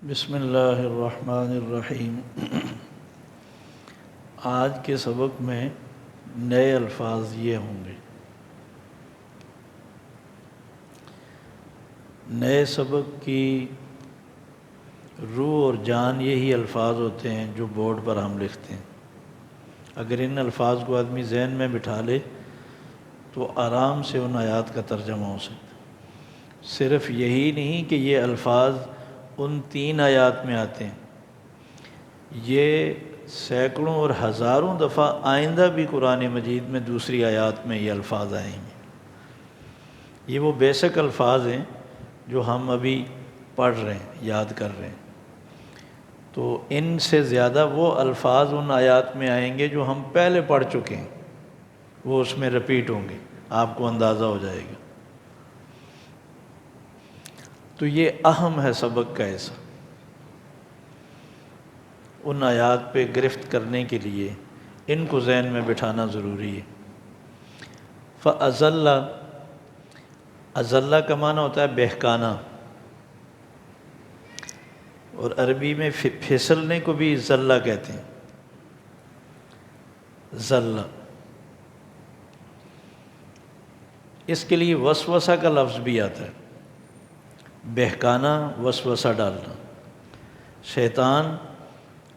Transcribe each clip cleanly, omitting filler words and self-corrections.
بسم اللہ الرحمن الرحیم۔ آج کے سبق میں نئے الفاظ یہ ہوں گے۔ نئے سبق کی روح اور جان یہی الفاظ ہوتے ہیں جو بورڈ پر ہم لکھتے ہیں۔ اگر ان الفاظ کو آدمی ذہن میں بٹھا لے تو آرام سے ان آیات کا ترجمہ ہو سکتا ہے۔ صرف یہی نہیں کہ یہ الفاظ ان 3 آیات میں آتے ہیں، یہ سینکڑوں اور ہزاروں دفعہ آئندہ بھی قرآن مجید میں دوسری آیات میں یہ الفاظ آئیں گے۔ یہ وہ بیسک الفاظ ہیں جو ہم ابھی پڑھ رہے ہیں، یاد کر رہے ہیں۔ تو ان سے زیادہ وہ الفاظ ان آیات میں آئیں گے جو ہم پہلے پڑھ چکے ہیں، وہ اس میں رپیٹ ہوں گے، آپ کو اندازہ ہو جائے گا۔ تو یہ اہم ہے سبق کا حصہ۔ ان آیات پہ گرفت کرنے کے لیے ان کو ذہن میں بٹھانا ضروری ہے۔ فَأَزَلَّ، ازلہ کا معنی ہوتا ہے بہکانا، اور عربی میں پھسلنے کو بھی زلہ کہتے ہیں۔ زلہ، اس کے لیے وسوسہ کا لفظ بھی آتا ہے، بہکانا، وسوسہ ڈالنا۔ شیطان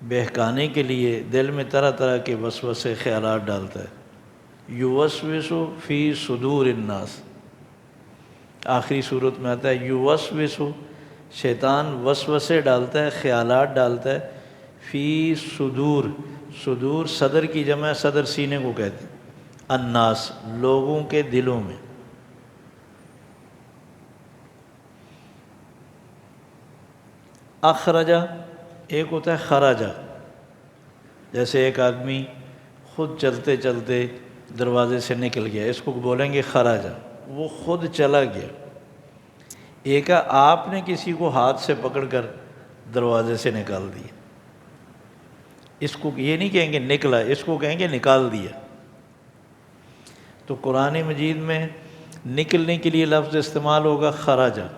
بہکانے کے لیے دل میں طرح طرح کے وسوسے خیالات ڈالتا ہے۔ یوسوس فی صدور الناس، آخری صورت میں آتا ہے یوسوس، شیطان وسوسے ڈالتا ہے، خیالات ڈالتا ہے، فی صدور، صدور صدر کی جمع ہے، صدر سینے کو کہتے ہیں، الناس لوگوں کے دلوں میں۔ اخرجہ ایک ہوتا ہے خراجہ، جیسے ایک آدمی خود چلتے چلتے دروازے سے نکل گیا، اس کو بولیں گے خراجہ، وہ خود چلا گیا۔ ایک ہے آپ نے کسی کو ہاتھ سے پکڑ کر دروازے سے نکال دیا، اس کو یہ نہیں کہیں گے نکلا، اس کو کہیں گے نکال دیا۔ تو قرآن مجید میں نکلنے کے لیے لفظ استعمال ہوگا خراجہ،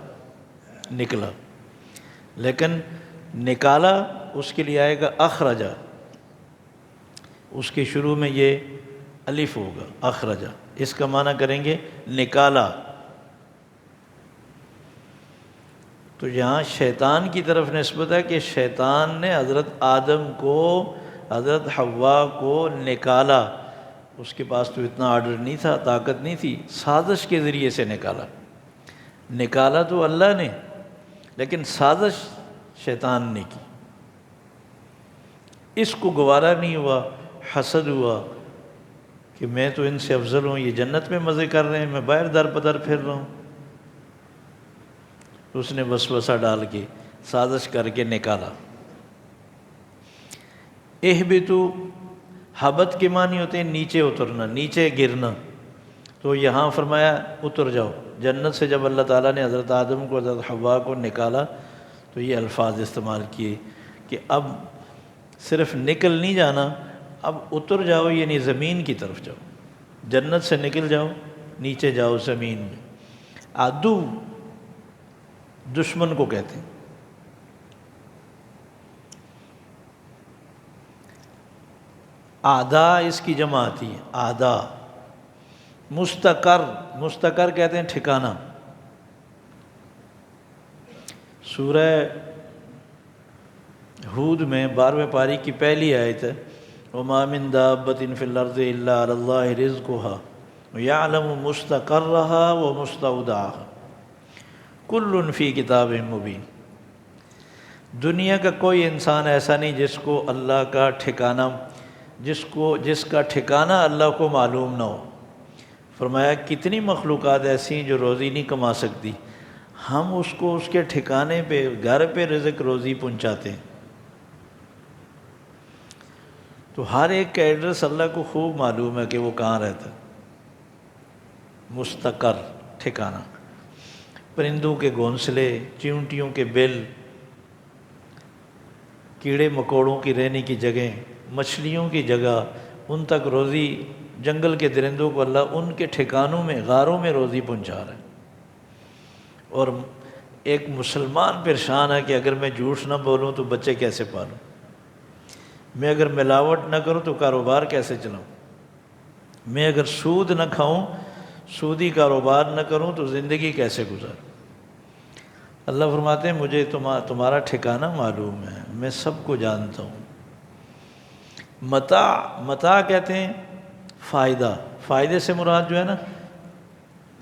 نکلا، لیکن نکالا اس کے لیے آئے گا اخرجہ، اس کے شروع میں یہ الف ہوگا، اخرجہ، اس کا معنی کریں گے نکالا۔ تو یہاں شیطان کی طرف نسبت ہے کہ شیطان نے حضرت آدم کو، حضرت حوا کو نکالا۔ اس کے پاس تو اتنا آرڈر نہیں تھا، طاقت نہیں تھی، سازش کے ذریعے سے نکالا۔ نکالا تو اللہ نے، لیکن سازش شیطان نے کی۔ اس کو گوارا نہیں ہوا، حسد ہوا کہ میں تو ان سے افضل ہوں، یہ جنت میں مزے کر رہے ہیں، میں باہر در بدر پھر رہا ہوں۔ اس نے وسوسہ ڈال کے، سازش کر کے نکالا۔ اہبتو، حبت کے معنی ہوتے ہیں نیچے اترنا، نیچے گرنا۔ تو یہاں فرمایا اتر جاؤ۔ جنت سے جب اللہ تعالیٰ نے حضرت آدم کو، حضرت حوا کو نکالا تو یہ الفاظ استعمال کیے کہ اب صرف نکل نہیں جانا، اب اتر جاؤ، یعنی زمین کی طرف جاؤ۔ جنت سے نکل جاؤ، نیچے جاؤ زمین میں۔ عدو دشمن کو کہتے ہیں۔ اعداء اس کی جمع آتی ہے، اعداء۔ مستقر، مستقر کہتے ہیں ٹھکانہ۔ سورہ ہود میں 12ویں پاری کی پہلی آیت ہے، وَمَا مِن دَابَّةٍ فِي الْأَرْضِ إِلَّا عَلَى اللَّهِ رِزْقُهَا وَيَعْلَمُ مُسْتَقَرَّهَا وَمُسْتَوْدَعَهَا کُلٌّ فِي کِتَابٍ مُبِینٍ۔ دنیا کا کوئی انسان ایسا نہیں جس کو اللہ کا ٹھکانہ، جس کا ٹھکانہ اللہ کو معلوم نہ ہو۔ فرمایا کتنی مخلوقات ایسی ہیں جو روزی نہیں کما سکتی، ہم اس کو اس کے ٹھکانے پہ، گھر پہ رزق روزی پہنچاتے ہیں۔ تو ہر ایک کا ایڈریس اللہ کو خوب معلوم ہے کہ وہ کہاں رہتا ہے۔ مستقر، ٹھکانہ۔ پرندوں کے گھونسلے، چیونٹیوں کے بل، کیڑے مکوڑوں کی رہنے کی جگہ، مچھلیوں کی جگہ، ان تک روزی، جنگل کے درندوں کو اللہ ان کے ٹھکانوں میں، غاروں میں روزی پہنچا رہا ہے۔ اور ایک مسلمان پریشان ہے کہ اگر میں جھوٹ نہ بولوں تو بچے کیسے پالوں، میں اگر ملاوٹ نہ کروں تو کاروبار کیسے چلاؤں، میں اگر سود نہ کھاؤں، سودی کاروبار نہ کروں تو زندگی کیسے گزاروں۔ اللہ فرماتے ہیں مجھے تمہارا ٹھکانہ معلوم ہے، میں سب کو جانتا ہوں۔ متاع کہتے ہیں فائدہ، فائدے سے مراد جو ہے نا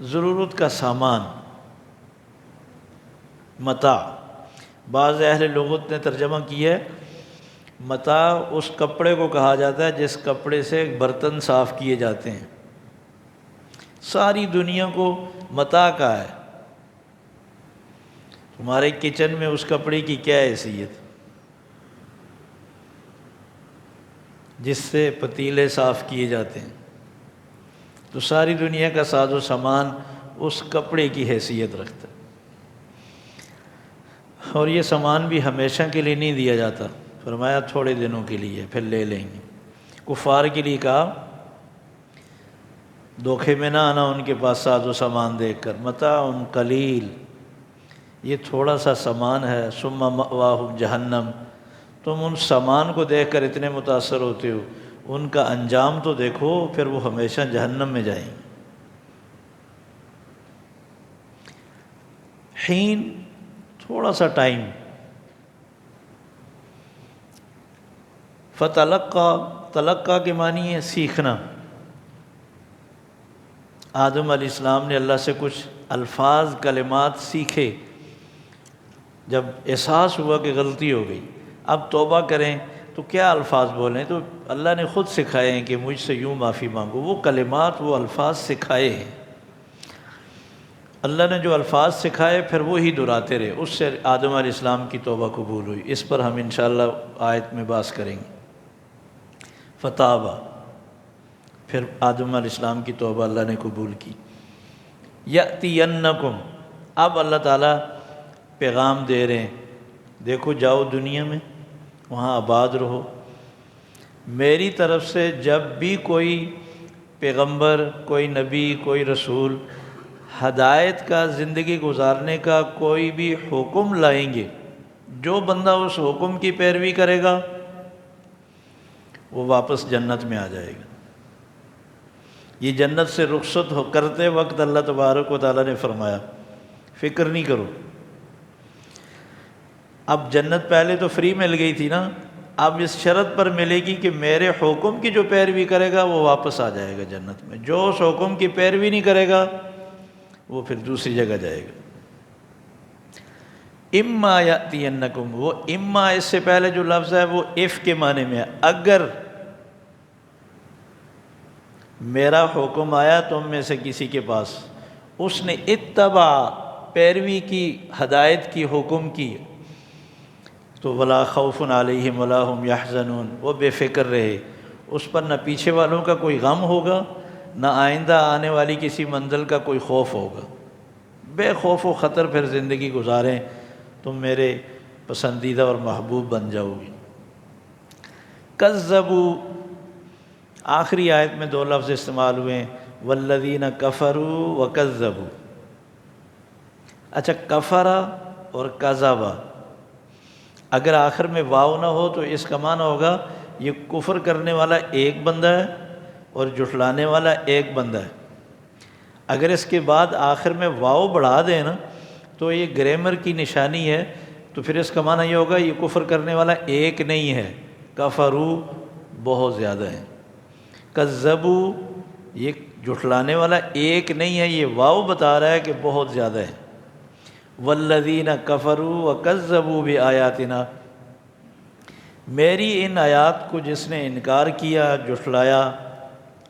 ضرورت کا سامان، متاع۔ بعض اہل لغت نے ترجمہ کیا ہے متاع اس کپڑے کو کہا جاتا ہے جس کپڑے سے برتن صاف کیے جاتے ہیں۔ ساری دنیا کو متاع کا ہے، تمہارے کچن میں اس کپڑے کی کیا حیثیت جس سے پتیلے صاف کیے جاتے ہیں، تو ساری دنیا کا ساز و سامان اس کپڑے کی حیثیت رکھتا ہے۔ اور یہ سامان بھی ہمیشہ کے لیے نہیں دیا جاتا، فرمایا تھوڑے دنوں کے لیے پھر لے لیں گے۔ کفار کے لیے کہا دھوکے میں نہ آنا ان کے پاس ساز و سامان دیکھ کر، متاع قلیل، یہ تھوڑا سا سامان ہے، ثم مأواہم جہنم، تم ان سامان کو دیکھ کر اتنے متاثر ہوتے ہو، ان کا انجام تو دیکھو، پھر وہ ہمیشہ جہنم میں جائیں گے۔ حین تھوڑا سا ٹائم، تلقا کے معنی ہے سیکھنا۔ آدم علیہ السلام نے اللہ سے کچھ الفاظ کلمات سیکھے، جب احساس ہوا کہ غلطی ہو گئی، اب توبہ کریں تو کیا الفاظ بولیں، تو اللہ نے خود سکھائے ہیں کہ مجھ سے یوں معافی مانگو، وہ کلمات وہ الفاظ سکھائے ہیں۔ اللہ نے جو الفاظ سکھائے پھر وہی دہراتے رہے، اس سے آدم علیہ السلام کی توبہ قبول ہوئی۔ اس پر ہم انشاءاللہ آیت میں بحث کریں گے۔ فتابہ، پھر آدم علیہ السلام کی توبہ اللہ نے قبول کی۔ یأتینکم، اب اللہ تعالیٰ پیغام دے رہے ہیں، دیکھو جاؤ دنیا میں، وہاں آباد رہو، میری طرف سے جب بھی کوئی پیغمبر، کوئی نبی، کوئی رسول ہدایت کا، زندگی گزارنے کا کوئی بھی حکم لائیں گے، جو بندہ اس حکم کی پیروی کرے گا وہ واپس جنت میں آ جائے گا۔ یہ جنت سے رخصت کرتے وقت اللہ تبارک و تعالیٰ نے فرمایا فکر نہیں کرو، اب جنت پہلے تو فری مل گئی تھی نا، اب اس شرط پر ملے گی کہ میرے حکم کی جو پیروی کرے گا وہ واپس آ جائے گا جنت میں، جو اس حکم کی پیروی نہیں کرے گا وہ پھر دوسری جگہ جائے گا۔ اما یأتینکم، وہ اما اس سے پہلے جو لفظ ہے وہ اف کے معنی میں ہے، اگر میرا حکم آیا تم میں سے کسی کے پاس، اس نے اتبع، پیروی کی، ہدایت کی، حکم کی، تو ولا خوف علیہم ولا هم یحزنون، وہ بے فکر رہے، اس پر نہ پیچھے والوں کا کوئی غم ہوگا، نہ آئندہ آنے والی کسی منزل کا کوئی خوف ہوگا، بے خوف و خطر پھر زندگی گزاریں، تم میرے پسندیدہ اور محبوب بن جاؤ گی۔ کذبوا، آخری آیت میں دو لفظ استعمال ہوئے ہیں، والذین کفروا وکذبوا۔ اچھا، کفرا اور کذبا، اگر آخر میں واو نہ ہو تو اس کا معنی ہوگا یہ کفر کرنے والا ایک بندہ ہے اور جھٹلانے والا ایک بندہ ہے۔ اگر اس کے بعد آخر میں واو بڑھا دیں نا تو یہ گرامر کی نشانی ہے، تو پھر اس کا معنی یہ ہوگا یہ کفر کرنے والا ایک نہیں ہے، کفروا بہت زیادہ ہیں، کذبوا یہ جھٹلانے والا ایک نہیں ہے، یہ واو بتا رہا ہے کہ بہت زیادہ ہے۔ والذین کفروا وکذبوا بآیاتنا، میری ان آیات کو جس نے انکار کیا، جھٹلایا،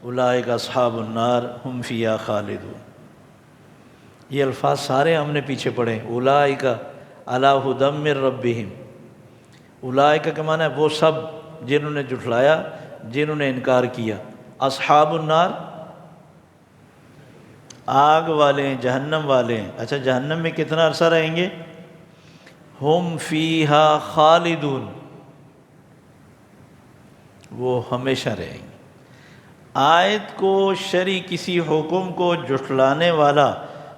اولئک اصحاب النار ہم فیہا خالدون۔ یہ الفاظ سارے ہم نے پیچھے پڑھے، اولئک علی ھدی من ربہم، اولئک کا معنی ہے وہ سب جنہوں نے جھٹلایا، جنہوں نے انکار کیا۔ اصحاب النار آگ والے ہیں، جہنم والے ہیں۔ اچھا، جہنم میں کتنا عرصہ رہیں گے؟ ہم فیہا خالدون، وہ ہمیشہ رہیں گے۔ آیت کو، شرعی کسی حکم کو جھٹلانے والا،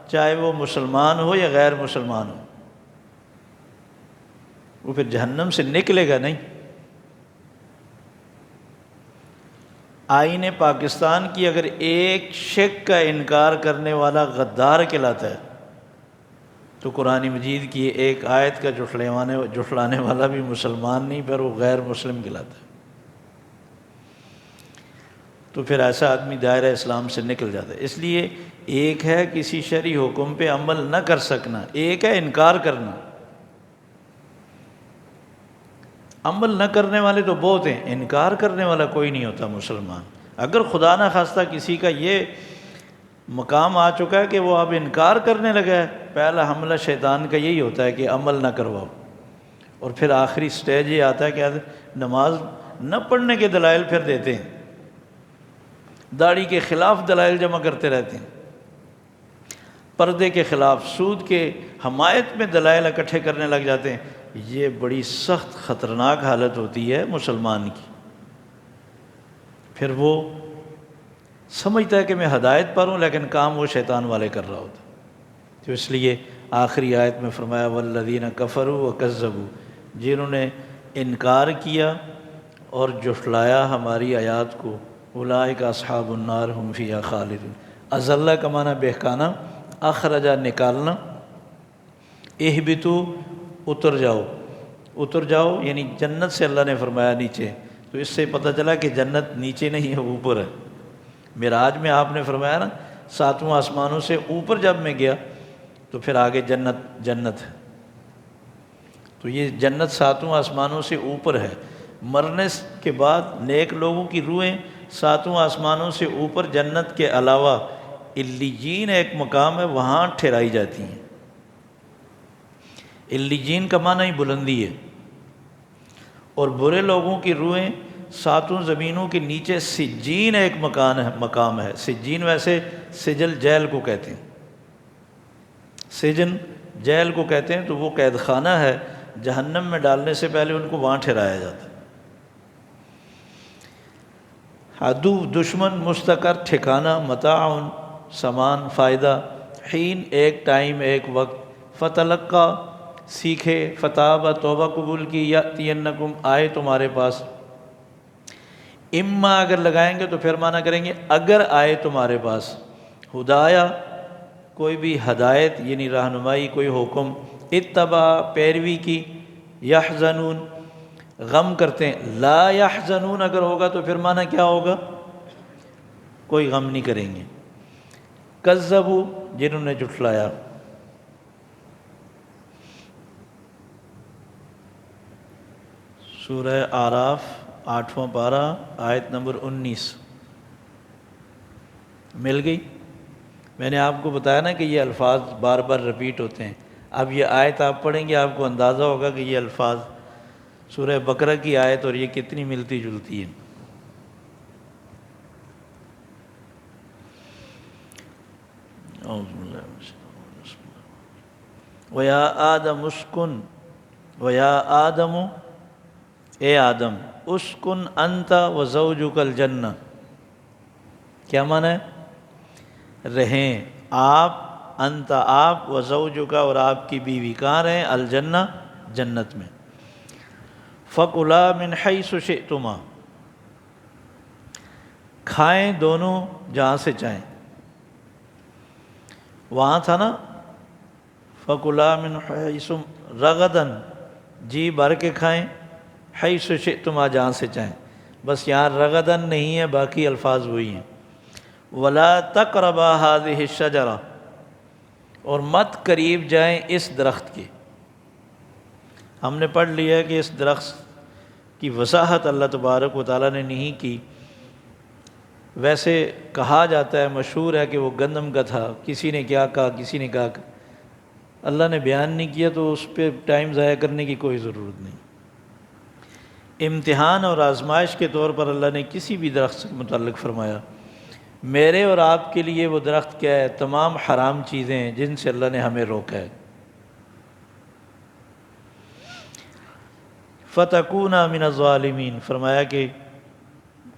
چاہے وہ مسلمان ہو یا غیر مسلمان ہو، وہ پھر جہنم سے نکلے گا نہیں۔ آئین پاکستان کی اگر ایک شک کا انکار کرنے والا غدار کہلاتا ہے تو قرآن مجید کی ایک آیت کا جھٹلانے والا بھی مسلمان نہیں، پر وہ غیر مسلم کہلاتا ہے۔ تو پھر ایسا آدمی دائرہ اسلام سے نکل جاتا ہے۔ اس لیے ایک ہے کسی شرعی حکم پہ عمل نہ کر سکنا، ایک ہے انکار کرنا۔ عمل نہ کرنے والے تو بہت ہیں، انکار کرنے والا کوئی نہیں ہوتا مسلمان۔ اگر خدا نہ خواستہ کسی کا یہ مقام آ چکا ہے کہ وہ اب انکار کرنے لگا ہے، پہلا حملہ شیطان کا یہی ہوتا ہے کہ عمل نہ کرواؤ، اور پھر آخری سٹیج یہ آتا ہے کہ نماز نہ پڑھنے کے دلائل پھر دیتے ہیں، داڑھی کے خلاف دلائل جمع کرتے رہتے ہیں، پردے کے خلاف، سود کے حمایت میں دلائل اکٹھے کرنے لگ جاتے ہیں۔ یہ بڑی سخت خطرناک حالت ہوتی ہے مسلمان کی۔ پھر وہ سمجھتا ہے کہ میں ہدایت پر ہوں، لیکن کام وہ شیطان والے کر رہا ہوتا ہے۔ تو اس لیے آخری آیت میں فرمایا والذین کفروا وکذبوا، جنہوں نے انکار کیا اور جھٹلایا ہماری آیات کو، اولئک اصحاب النار ہم فیہا خالدون۔ اذلہ کا معنی بہکانا، اخرجہ نکالنا، اہبتوا اتر جاؤ، اتر جاؤ یعنی جنت سے اللہ نے فرمایا نیچے، تو اس سے پتہ چلا کہ جنت نیچے نہیں ہے، اوپر ہے۔ معراج میں آپ نے فرمایا نا 7 آسمانوں سے اوپر جب میں گیا تو پھر آگے جنت ہے، تو یہ جنت 7 آسمانوں سے اوپر ہے۔ مرنے کے بعد نیک لوگوں کی روحیں 7 آسمانوں سے اوپر جنت کے علاوہ علیین ایک مقام ہے، وہاں ٹھہرائی جاتی ہیں۔ علیین کا معنی ہی بلندی ہے، اور برے لوگوں کی روحیں 7 زمینوں کے نیچے سجین ایک مقام ہے۔ سجین ویسے سجل جیل کو کہتے ہیں، سجن جیل کو کہتے ہیں، تو وہ قید خانہ ہے، جہنم میں ڈالنے سے پہلے ان کو وہاں ٹھہرایا جاتا ہے۔ عدو دشمن، مستقر ٹھکانہ، متاع سامان، فائدہ، حین ایک ٹائم ایک وقت، فتلقا سیکھے، فتاب توبہ قبول کی، یاتینکم آئے تمہارے پاس، اما اگر لگائیں گے تو پھر معنی کریں گے اگر آئے تمہارے پاس، ہدایہ کوئی بھی ہدایت یعنی رہنمائی، کوئی حکم، اتباع پیروی کی، یحزنون غم کرتے ہیں، لا یحزنون اگر ہوگا تو پھر معنی کیا ہوگا؟ کوئی غم نہیں کریں گے۔ کذبوا جنہوں نے جھٹلایا۔ سورہ اعراف 8واں پارہ آیت نمبر 19 مل گئی؟ میں نے آپ کو بتایا نا کہ یہ الفاظ بار بار رپیٹ ہوتے ہیں۔ اب یہ آیت آپ پڑھیں گے، آپ کو اندازہ ہوگا کہ یہ الفاظ سورہ بقرہ کی آیت اور یہ کتنی ملتی جلتی ہے۔ وَيَا آدَمُ اسْكُنْ، وَيَا آدَمُ اے آدم، اسکن انت وزوجک الجنہ، کیا معنی ہے؟ رہیں آپ، انت آپ، وزوجک اور آپ کی بیوی، کہاں رہیں؟ الجنہ جنت میں۔ فَكُلَا مِنْ حَيْثُ شِئْتُمَا، کھائیں دونوں جہاں سے چاہیں۔ وہاں تھا نا فَكُلَا مِنْ حَيْثُ رَغَدًا، جی بھر کے کھائیں، حیث شئتما جہاں سے چاہیں، بس یہاں رغدن نہیں ہے، باقی الفاظ وہی ہیں۔ ولا تقربا هذه الشجرہ، اور مت قریب جائیں اس درخت کے۔ ہم نے پڑھ لیا کہ اس درخت کی وضاحت اللہ تبارک و تعالیٰ نے نہیں کی۔ ویسے کہا جاتا ہے، مشہور ہے کہ وہ گندم کا تھا، کسی نے کیا کہا، کسی نے کہا، اللہ نے بیان نہیں کیا تو اس پہ ٹائم ضائع کرنے کی کوئی ضرورت نہیں۔ امتحان اور آزمائش کے طور پر اللہ نے کسی بھی درخت سے متعلق فرمایا، میرے اور آپ کے لیے وہ درخت کیا ہے؟ تمام حرام چیزیں ہیں جن سے اللہ نے ہمیں روکا ہے۔ فَتَكُونَا مِنَ الظَّالِمِينَ، فرمایا کہ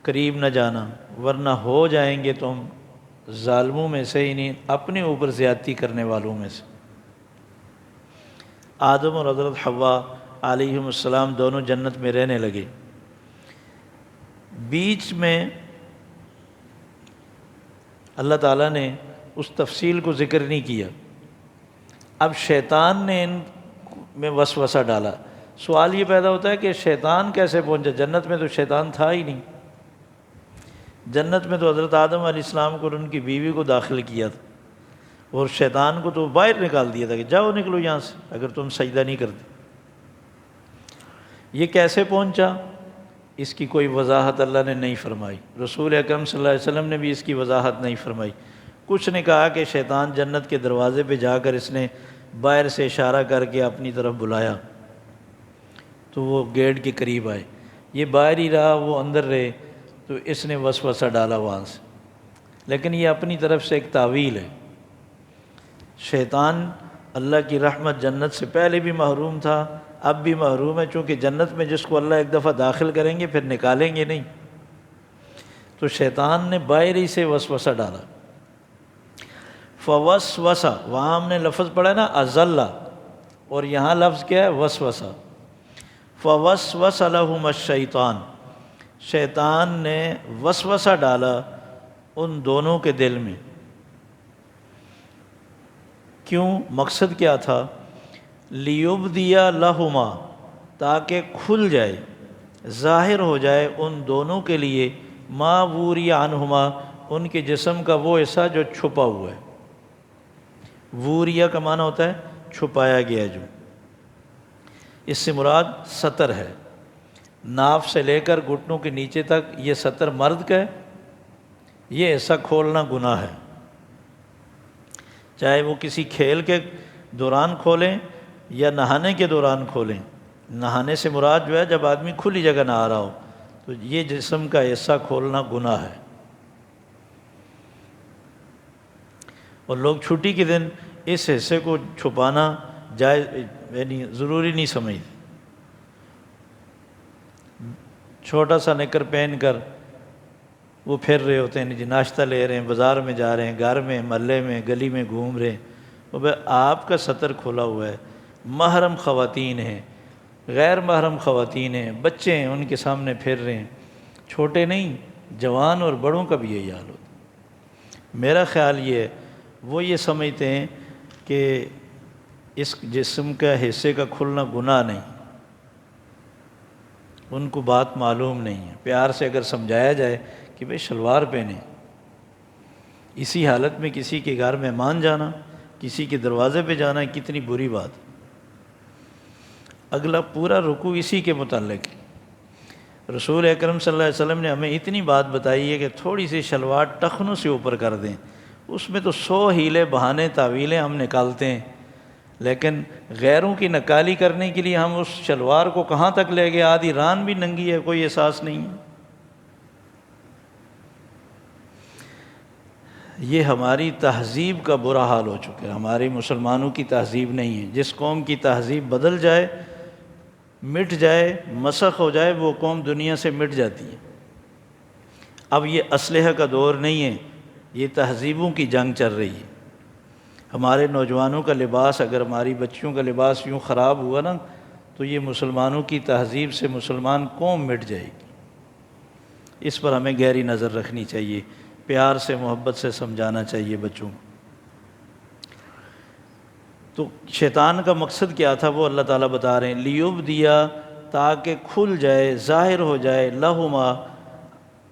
قریب نہ جانا ورنہ ہو جائیں گے تم ظالموں میں سے، انہیں اپنے اوپر زیادتی کرنے والوں میں سے۔ آدم اور حضرت حوا علیہم السلام دونوں جنت میں رہنے لگے۔ بیچ میں اللہ تعالیٰ نے اس تفصیل کو ذکر نہیں کیا۔ اب شیطان نے ان میں وسوسہ ڈالا۔ سوال یہ پیدا ہوتا ہے کہ شیطان کیسے پہنچا؟ جنت میں تو شیطان تھا ہی نہیں۔ جنت میں تو حضرت آدم علیہ السلام کو اور ان کی بیوی کو داخل کیا تھا، اور شیطان کو تو باہر نکال دیا تھا کہ جاؤ نکلو یہاں سے اگر تم سجدہ نہیں کرتے۔ یہ کیسے پہنچا؟ اس کی کوئی وضاحت اللہ نے نہیں فرمائی، رسول اکرم صلی اللہ علیہ وسلم نے بھی اس کی وضاحت نہیں فرمائی۔ کچھ نے کہا کہ شیطان جنت کے دروازے پہ جا کر اس نے باہر سے اشارہ کر کے اپنی طرف بلایا تو وہ گیٹ کے قریب آئے، یہ باہر ہی رہا، وہ اندر رہے، تو اس نے وسوسہ ڈالا وہاں سے۔ لیکن یہ اپنی طرف سے ایک تعویل ہے۔ شیطان اللہ کی رحمت جنت سے پہلے بھی محروم تھا، اب بھی محروم ہے، چونکہ جنت میں جس کو اللہ ایک دفعہ داخل کریں گے پھر نکالیں گے نہیں۔ تو شیطان نے باہر ہی سے وسوسہ ڈالا۔ فوسوسہ، وہاں ہم نے لفظ پڑھا نا ازلہ، اور یہاں لفظ کیا ہے؟ وسوسہ۔ فوسوس لہم الشیطان، شیطان نے وسوسہ ڈالا ان دونوں کے دل میں۔ کیوں؟ مقصد کیا تھا؟ لیبدی لہما، تاکہ کھل جائے، ظاہر ہو جائے ان دونوں کے لیے، ما ووری عنہما، ان کے جسم کا وہ حصہ جو چھپا ہوا ہے۔ ووریا کا معنی ہوتا ہے چھپایا گیا جو، اس سے مراد ستر ہے۔ ناف سے لے کر گھٹنوں کے نیچے تک یہ ستر مرد کا ہے، یہ حصہ کھولنا گناہ ہے، چاہے وہ کسی کھیل کے دوران کھولیں یا نہانے کے دوران کھولیں۔ نہانے سے مراد جو ہے جب آدمی کھلی جگہ نہ آ رہا ہو، تو یہ جسم کا حصہ کھولنا گناہ ہے۔ اور لوگ چھٹی کے دن اس حصے کو چھپانا جائز یعنی ضروری نہیں سمجھتے۔ چھوٹا سا نکر پہن کر وہ پھر رہے ہوتے ہیں، جی ناشتہ لے رہے ہیں، بازار میں جا رہے ہیں، گھر میں، محلے میں، گلی میں گھوم رہے ہیں، وہ بھائی آپ کا ستر کھلا ہوا ہے، محرم خواتین ہیں، غیر محرم خواتین ہیں، بچے ہیں، ان کے سامنے پھر رہے ہیں، چھوٹے نہیں، جوان اور بڑوں کا بھی یہی حال ہوتا ہے۔ میرا خیال یہ ہے، وہ یہ سمجھتے ہیں کہ اس جسم کا حصے کا کھلنا گناہ نہیں، ان کو بات معلوم نہیں ہے۔ پیار سے اگر سمجھایا جائے کہ بھئی شلوار پہنیں، اسی حالت میں کسی کے گھر مہمان جانا، کسی کے دروازے پہ جانا کتنی بری بات۔ اگلا پورا رکوع اسی کے متعلق ہے۔ رسول اکرم صلی اللہ علیہ وسلم نے ہمیں اتنی بات بتائی ہے کہ تھوڑی سی شلوار ٹخنوں سے اوپر کر دیں، اس میں تو 100 ہیلے بہانے تعویلیں ہم نکالتے ہیں، لیکن غیروں کی نکالی کرنے کے لیے ہم اس شلوار کو کہاں تک لے گئے، آدھی ران بھی ننگی ہے، کوئی احساس نہیں ہے۔ یہ ہماری تہذیب کا برا حال ہو چکا ہے، ہماری مسلمانوں کی تہذیب نہیں ہے۔ جس قوم کی تہذیب بدل جائے، مٹ جائے، مسخ ہو جائے، وہ قوم دنیا سے مٹ جاتی ہے۔ اب یہ اسلحہ کا دور نہیں ہے، یہ تہذیبوں کی جنگ چل رہی ہے۔ ہمارے نوجوانوں کا لباس، اگر ہماری بچیوں کا لباس یوں خراب ہوا نا، تو یہ مسلمانوں کی تہذیب سے مسلمان قوم مٹ جائے گی۔ اس پر ہمیں گہری نظر رکھنی چاہیے، پیار سے، محبت سے سمجھانا چاہیے بچوں کو۔ تو شیطان کا مقصد کیا تھا وہ اللہ تعالیٰ بتا رہے ہیں، لیبدیا، تاکہ کھل جائے، ظاہر ہو جائے، لہما،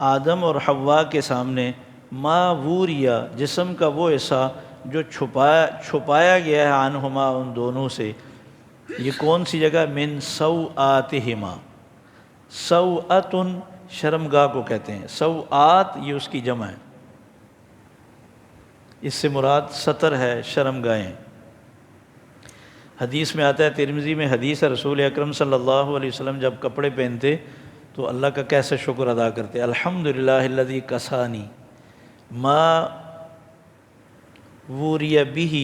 آدم اور حوا کے سامنے، ما ووریا، جسم کا وہ حصہ جو چھپایا گیا ہے، عنہما، ان دونوں سے۔ یہ کون سی جگہ؟ من سوآتہما، سوآتن شرمگاہ کو کہتے ہیں، سوآت یہ اس کی جمع ہے، اس سے مراد ستر ہے، شرمگاہیں۔ حدیث میں آتا ہے، ترمذی میں حدیث ہے، رسول اکرم صلی اللہ علیہ وسلم جب کپڑے پہنتے تو اللہ کا کیسے شکر ادا کرتے، الحمدللہ الذی کسانی ما ووری بہ،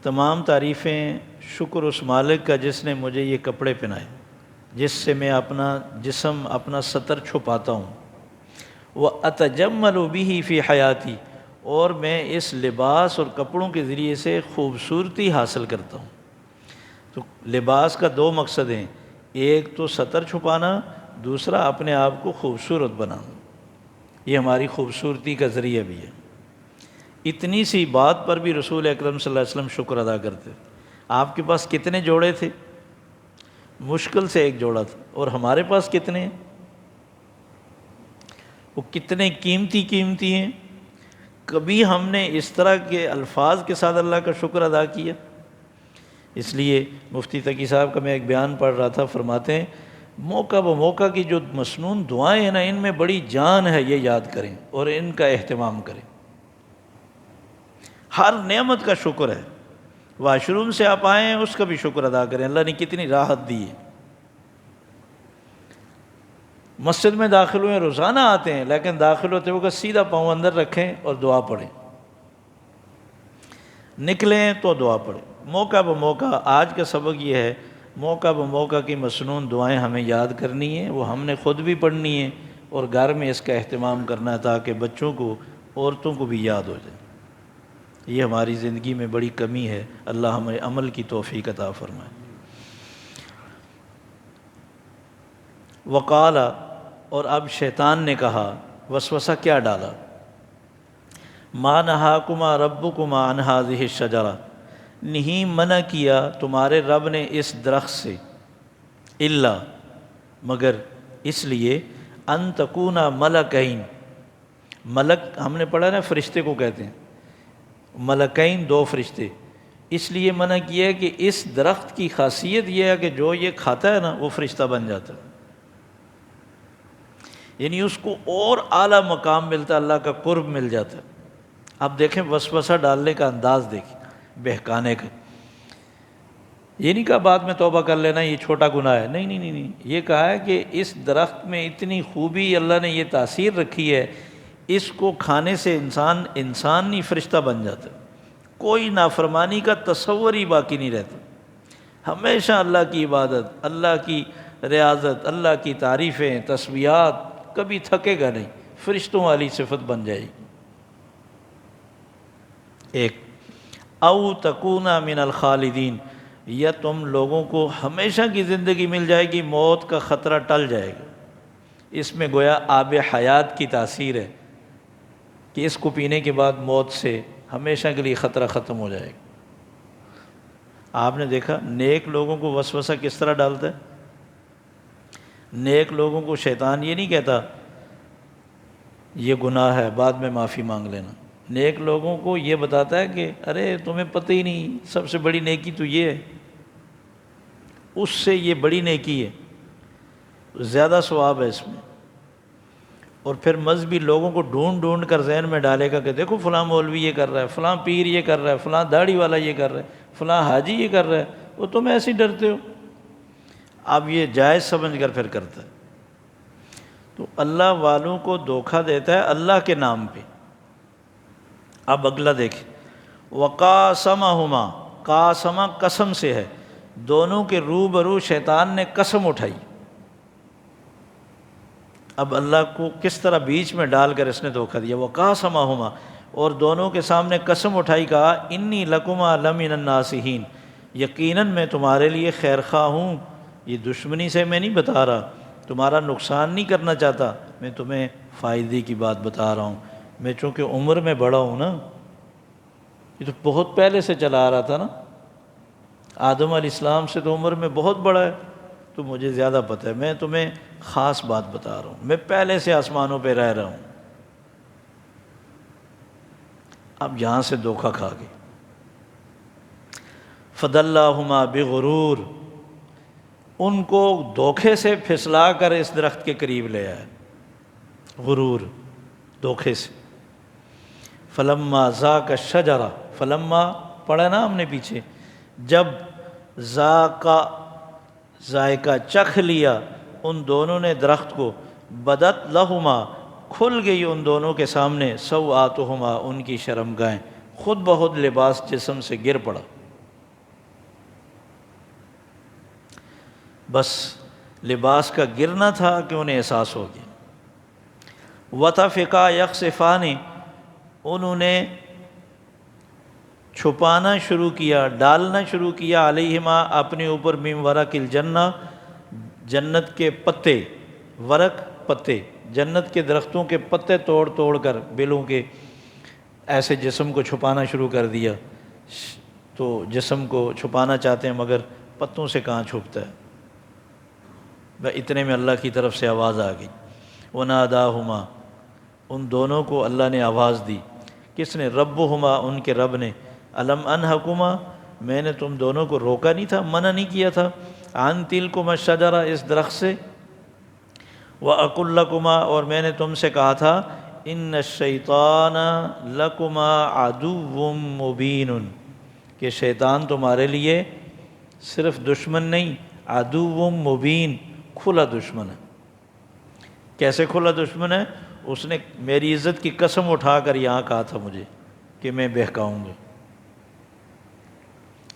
تمام تعریفیں شکر اس مالک کا جس نے مجھے یہ کپڑے پہنائے، جس سے میں اپنا جسم، اپنا ستر چھپاتا ہوں، وَأَتَجَمَّلُ بِهِ فِي حَيَاتِي، اور میں اس لباس اور کپڑوں کے ذریعے سے خوبصورتی حاصل کرتا ہوں۔ تو لباس کا دو مقصد ہیں، ایک تو ستر چھپانا، دوسرا اپنے آپ کو خوبصورت بنانا۔ یہ ہماری خوبصورتی کا ذریعہ بھی ہے۔ اتنی سی بات پر بھی رسول اکرم صلی اللہ علیہ وسلم شکر ادا کرتے۔ آپ کے پاس کتنے جوڑے تھے؟ مشکل سے ایک جوڑا تھا، اور ہمارے پاس کتنے ہیں؟ وہ کتنے قیمتی ہیں۔ کبھی ہم نے اس طرح کے الفاظ کے ساتھ اللہ کا شکر ادا کیا؟ اس لیے مفتی تقی صاحب کا میں ایک بیان پڑھ رہا تھا، فرماتے ہیں موقع بموقع کی جو مسنون دعائیں ہیں نا، ان میں بڑی جان ہے، یہ یاد کریں اور ان کا اہتمام کریں۔ ہر نعمت کا شکر ہے۔ واش روم سے آپ آئے ہیں، اس کا بھی شکر ادا کریں، اللہ نے کتنی راحت دی ہے۔ مسجد میں داخل ہوئے، روزانہ آتے ہیں، لیکن داخل ہوتے وقت سیدھا پاؤں اندر رکھیں اور دعا پڑھیں، نکلیں تو دعا پڑھیں۔ موقع بموقع، آج کا سبق یہ ہے، موقع بموقع کی مسنون دعائیں ہمیں یاد کرنی ہیں، وہ ہم نے خود بھی پڑھنی ہیں اور گھر میں اس کا اہتمام کرنا ہے تاکہ بچوں کو، عورتوں کو بھی یاد ہو جائے۔ یہ ہماری زندگی میں بڑی کمی ہے، اللہ ہمیں عمل کی توفیق عطا فرمائے۔ وقال، اور اب شیطان نے کہا، وسوسہ کیا ڈالا، ما نہاکما ربکما عن ہذہ الشجرہ، نہیں منع کیا تمہارے رب نے اس درخت سے، الا، مگر اس لیے، ان تکونا ملکین، ملک ہم نے پڑھا نا فرشتے کو کہتے ہیں، ملکین دو فرشتے، اس لیے منع کیا ہے کہ اس درخت کی خاصیت یہ ہے کہ جو یہ کھاتا ہے نا وہ فرشتہ بن جاتا ہے، یعنی اس کو اور اعلیٰ مقام ملتا ہے، اللہ کا قرب مل جاتا ہے۔ اب دیکھیں وسوسہ ڈالنے کا انداز دیکھیں، بہکانے کا۔ یہ نہیں کہا بعد میں توبہ کر لینا، یہ چھوٹا گناہ ہے، نہیں، یہ کہا ہے کہ اس درخت میں اتنی خوبی اللہ نے یہ تاثیر رکھی ہے، اس کو کھانے سے انسان نہیں فرشتہ بن جاتا، کوئی نافرمانی کا تصور ہی باقی نہیں رہتا، ہمیشہ اللہ کی عبادت، اللہ کی ریاضت، اللہ کی تعریفیں، تسبیحات، کبھی تھکے گا نہیں، فرشتوں والی صفت بن جائے گی۔ ایک، او تکونا من الخالدین، یا تم لوگوں کو ہمیشہ کی زندگی مل جائے گی، موت کا خطرہ ٹل جائے گا۔ اس میں گویا آب حیات کی تاثیر ہے کہ اس کو پینے کے بعد موت سے ہمیشہ کے لیے خطرہ ختم ہو جائے گا۔ آپ نے دیکھا نیک لوگوں کو وسوسہ کس طرح ڈالتا ہے؟ نیک لوگوں کو شیطان یہ نہیں کہتا یہ گناہ ہے بعد میں معافی مانگ لینا، نیک لوگوں کو یہ بتاتا ہے کہ ارے تمہیں پتہ ہی نہیں، سب سے بڑی نیکی تو یہ ہے، اس سے یہ بڑی نیکی ہے، زیادہ ثواب ہے اس میں۔ اور پھر مذہبی لوگوں کو ڈھونڈ کر ذہن میں ڈالے گا کہ دیکھو فلاں مولوی یہ کر رہا ہے، فلاں پیر یہ کر رہا ہے، فلاں داڑھی والا یہ کر رہا ہے، فلاں حاجی یہ کر رہا ہے، وہ تم ایسے ہی ڈرتے ہو۔ اب یہ جائز سمجھ کر پھر کرتا ہے۔ تو اللہ والوں کو دھوکہ دیتا ہے اللہ کے نام پہ۔ اب اگلا دیکھیں، وقاسمہما، قاسمہ قسم سے ہے، دونوں کے روبرو شیطان نے قسم اٹھائی۔ اب اللہ کو کس طرح بیچ میں ڈال کر اس نے دھوکہ دیا، وقاسمہما، اور دونوں کے سامنے قسم اٹھائی، کہا انی لکما لمن الناصحین، یقیناً میں تمہارے لیے خیر خواہ ہوں، یہ دشمنی سے میں نہیں بتا رہا، تمہارا نقصان نہیں کرنا چاہتا، میں تمہیں فائدے کی بات بتا رہا ہوں۔ میں چونکہ عمر میں بڑا ہوں نا، یہ تو بہت پہلے سے چلا آ رہا تھا نا، آدم علیہ السلام سے تو عمر میں بہت بڑا ہے، تو مجھے زیادہ پتہ ہے، میں تمہیں خاص بات بتا رہا ہوں، میں پہلے سے آسمانوں پہ رہ رہا ہوں۔ اب یہاں سے دھوکہ کھا گئے۔ فدلاہما بغرور، ان کو دھوکے سے پھسلا کر اس درخت کے قریب لے آئے، غرور، دھوکے سے۔ فلما ذاق الشجرہ، فلما پڑھا نا ہم نے پیچھے، جب ذائقہ چکھ لیا ان دونوں نے درخت کو، بدت لہما، کھل گئی ان دونوں کے سامنے، سوآتہما، ان کی شرمگاہیں، خود بخود لباس جسم سے گر پڑا۔ بس لباس کا گرنا تھا کہ انہیں احساس ہو گیا۔ وَطَفِقَا يَخْصِفَانِ، انہوں نے چھپانا شروع کیا، ڈالنا شروع کیا علیہما اپنے اوپر من ورق الجنہ، جنت کے پتے، ورق پتے، جنت کے درختوں کے پتے توڑ توڑ کر بیلوں کے ایسے جسم کو چھپانا شروع کر دیا۔ تو جسم کو چھپانا چاہتے ہیں مگر پتوں سے کہاں چھپتا ہے۔ اتنے میں اللہ کی طرف سے آواز آ گئی، وَنَادَاهُمَا، ان دونوں کو اللہ نے آواز دی۔ کس نے؟ ربہما، ان کے رب نے۔ الم انہکما، میں نے تم دونوں کو روکا نہیں تھا، منع نہیں کیا تھا، عن تلکما الشجرہ، اس درخت سے، وَأَقُلْ لَكُمَا، اور میں نے تم سے کہا تھا، ان الشیطان لکما عدو مبین، کہ شیطان تمہارے لیے صرف دشمن نہیں، عدو مبین، کھلا دشمن ہے۔ کیسے کھلا دشمن ہے؟ اس نے میری عزت کی قسم اٹھا کر یہاں کہا تھا مجھے کہ میں بہکاؤں گا۔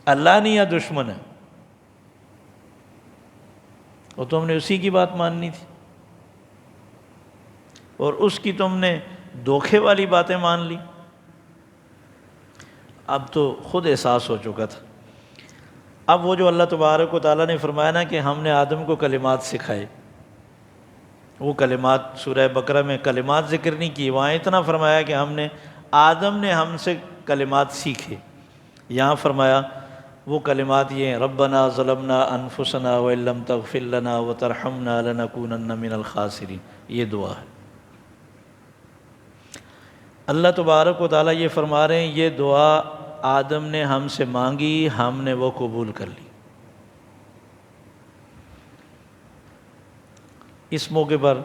اللہ نہیں یا دشمن ہے، اور تم نے اسی کی بات ماننی تھی، اور اس کی تم نے دھوکے والی باتیں مان لی۔ اب تو خود احساس ہو چکا تھا۔ اب وہ جو اللہ تبارک و تعالیٰ نے فرمایا نا کہ ہم نے آدم کو کلمات سکھائے، وہ کلمات سورہ بقرہ میں کلمات ذکر نہیں کی، وہاں اتنا فرمایا کہ ہم نے، آدم نے ہم سے کلمات سیکھے۔ یہاں فرمایا وہ کلمات یہ ہیں، ربنا ظلمنا انفسنا وان لم تغفر لنا وترحمنا لنکونن من الخاسرین، یہ دعا ہے۔ اللہ تبارک و تعالیٰ یہ فرما رہے ہیں، یہ دعا آدم نے ہم سے مانگی، ہم نے وہ قبول کر لی۔ اس موقع پر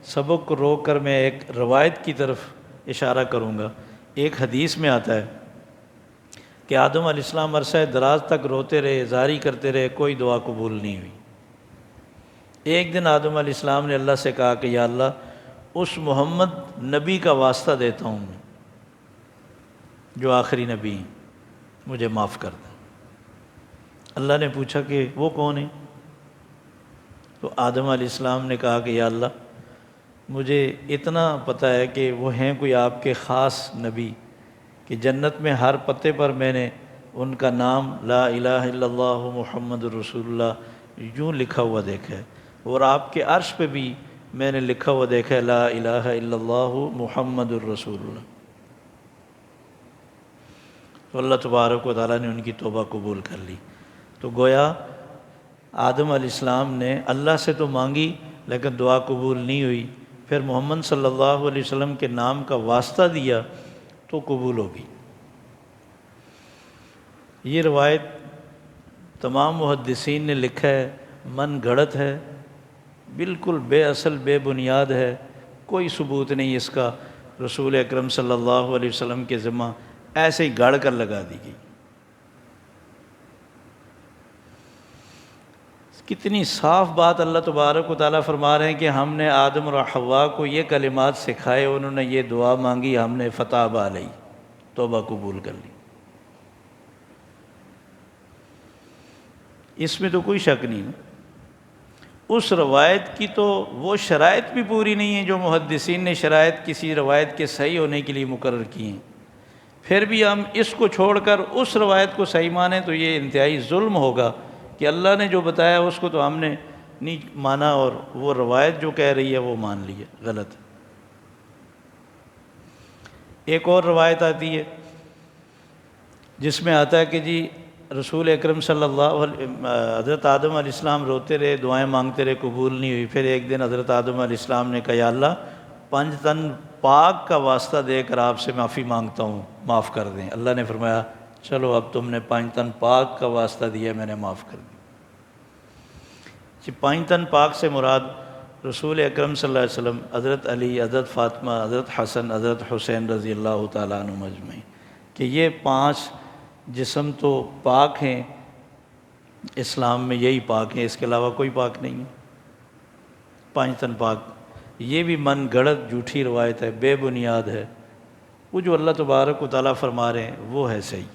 سبق کو روک کر میں ایک روایت کی طرف اشارہ کروں گا۔ ایک حدیث میں آتا ہے کہ آدم علیہ السلام عرصہ دراز تک روتے رہے، زاری کرتے رہے، کوئی دعا قبول نہیں ہوئی۔ ایک دن آدم علیہ السلام نے اللہ سے کہا کہ یا اللہ، اس محمد نبی کا واسطہ دیتا ہوں میں، جو آخری نبی ہیں، مجھے معاف کر دیں۔ اللہ نے پوچھا کہ وہ کون ہے؟ تو آدم علیہ السلام نے کہا کہ یا اللہ، مجھے اتنا پتہ ہے کہ وہ ہیں کوئی آپ کے خاص نبی، کہ جنت میں ہر پتے پر میں نے ان کا نام لا الہ الا اللہ محمد الرسول اللہ یوں لکھا ہوا دیکھا ہے، اور آپ کے عرش پہ بھی میں نے لکھا ہوا دیکھا ہے لا الہ الا اللہ محمد الرسول اللہ۔ تو اللہ تبارک و تعالیٰ نے ان کی توبہ قبول کر لی۔ تو گویا آدم علیہ السلام نے اللہ سے تو مانگی لیکن دعا قبول نہیں ہوئی، پھر محمد صلی اللہ علیہ وسلم کے نام کا واسطہ دیا تو قبول ہو گئی۔ یہ روایت تمام محدثین نے لکھا ہے من گھڑت ہے، بالکل بے اصل بے بنیاد ہے، کوئی ثبوت نہیں اس کا، رسول اکرم صلی اللہ علیہ وسلم کے ذمہ ایسے ہی گڑھ کر لگا دی گئی۔ کتنی صاف بات اللہ تبارک و تعالیٰ فرما رہے ہیں کہ ہم نے آدم اور حوا کو یہ کلمات سکھائے، انہوں نے یہ دعا مانگی، ہم نے فتاب علیہ، توبہ قبول کر لی۔ اس میں تو کوئی شک نہیں نا۔ اس روایت کی تو وہ شرائط بھی پوری نہیں ہیں جو محدثین نے شرائط کسی روایت کے صحیح ہونے کے لیے مقرر کی ہیں، پھر بھی ہم اس کو چھوڑ کر اس روایت کو صحیح مانیں تو یہ انتہائی ظلم ہوگا کہ اللہ نے جو بتایا اس کو تو ہم نے نہیں مانا اور وہ روایت جو کہہ رہی ہے وہ مان لی ہے، غلط ہے۔ ایک اور روایت آتی ہے جس میں آتا ہے کہ جی رسول اکرم صلی اللہ علیہ حضرت آدم علیہ السلام روتے رہے، دعائیں مانگتے رہے، قبول نہیں ہوئی، پھر ایک دن حضرت آدم علیہ السلام نے کہا یا اللہ، 5 تن پاک کا واسطہ دے کر آپ سے معافی مانگتا ہوں، معاف کر دیں۔ اللہ نے فرمایا چلو اب تم نے 5 تن پاک کا واسطہ دیا، میں نے معاف کر دیا۔ 5 تن پاک سے مراد رسول اکرم صلی اللہ علیہ وسلم، حضرت علی، حضرت فاطمہ، حضرت حسن، حضرت حسین رضی اللہ تعالیٰ عنہم اجمعین، کہ یہ 5 جسم تو پاک ہیں، اسلام میں یہی پاک ہیں، اس کے علاوہ کوئی پاک نہیں ہے۔ 5 تن پاک، یہ بھی من گھڑت جھوٹی روایت ہے، بے بنیاد ہے۔ وہ جو اللہ تبارک و تعالیٰ فرما رہے ہیں وہ ہے صحیح۔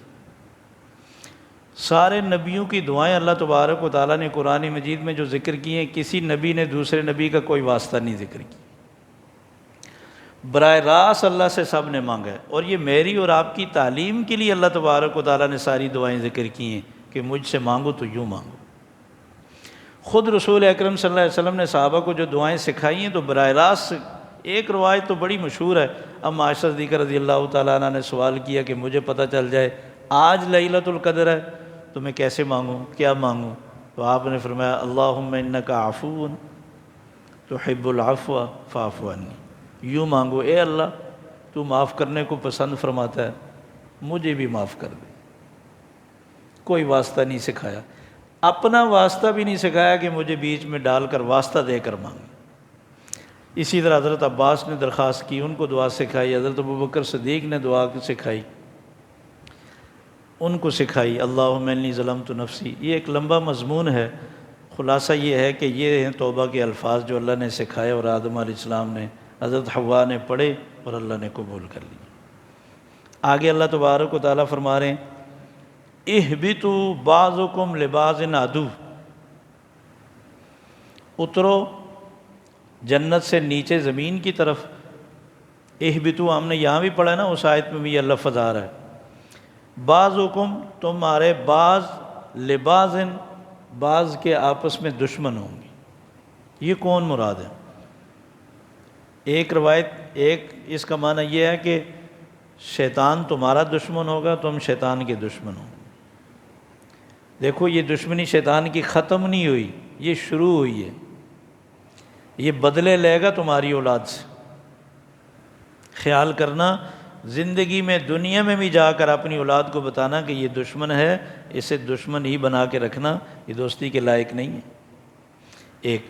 سارے نبیوں کی دعائیں اللہ تبارک و تعالیٰ نے قرآن مجید میں جو ذکر کی ہیں، کسی نبی نے دوسرے نبی کا کوئی واسطہ نہیں ذکر کیا۔ براہ راست اللہ سے سب نے مانگا ہے، اور یہ میری اور آپ کی تعلیم کے لیے اللہ تبارک و تعالیٰ نے ساری دعائیں ذکر کی ہیں کہ مجھ سے مانگو تو یوں مانگو۔ خود رسول اکرم صلی اللہ علیہ وسلم نے صحابہ کو جو دعائیں سکھائی ہیں تو براہ راست، ایک روایت تو بڑی مشہور ہے، اب عائشہ صدیقہ رضی اللہ تعالیٰ عنہ نے سوال کیا کہ مجھے پتہ چل جائے آج لیلۃ القدر ہے تو میں کیسے مانگوں، کیا مانگوں؟ تو آپ نے فرمایا اللہم انک عفو تحب العفو فاعف عنی، یوں مانگو اے اللہ تو معاف کرنے کو پسند فرماتا ہے، مجھے بھی معاف کر دے۔ کوئی واسطہ نہیں سکھایا، اپنا واسطہ بھی نہیں سکھایا کہ مجھے بیچ میں ڈال کر واسطہ دے کر مانگے۔ اسی طرح حضرت عباس نے درخواست کی، ان کو دعا سکھائی، حضرت ابوبکر صدیق نے دعا سکھائی، ان کو سکھائی اللہم انی ظلمت نفسی۔ یہ ایک لمبا مضمون ہے، خلاصہ یہ ہے کہ یہ ہیں توبہ کے الفاظ جو اللہ نے سکھائے اور آدم علیہ السلام نے، حضرت حوا نے پڑھے اور اللہ نے قبول کر لی۔ آگے اللہ تبارک و تعالیٰ فرما رہے ہیں اہبطوا بعضکم لبعض عدو، اترو جنت سے نیچے زمین کی طرف۔ اہبطوا ہم نے یہاں بھی پڑھا نا، اس آیت میں بھی یہ لفظ آ رہا ہے، بعضکم تمہارے بعض، لبعض بعض کے آپس میں دشمن ہوں گے۔ یہ کون مراد ہے؟ ایک روایت، ایک اس کا معنی یہ ہے کہ شیطان تمہارا دشمن ہوگا، تم شیطان کے دشمن ہو۔ دیکھو یہ دشمنی شیطان کی ختم نہیں ہوئی، یہ شروع ہوئی ہے، یہ بدلے لے گا تمہاری اولاد سے۔ خیال کرنا، زندگی میں دنیا میں بھی جا کر اپنی اولاد کو بتانا کہ یہ دشمن ہے، اسے دشمن ہی بنا کے رکھنا، یہ دوستی کے لائق نہیں ہے۔ ایک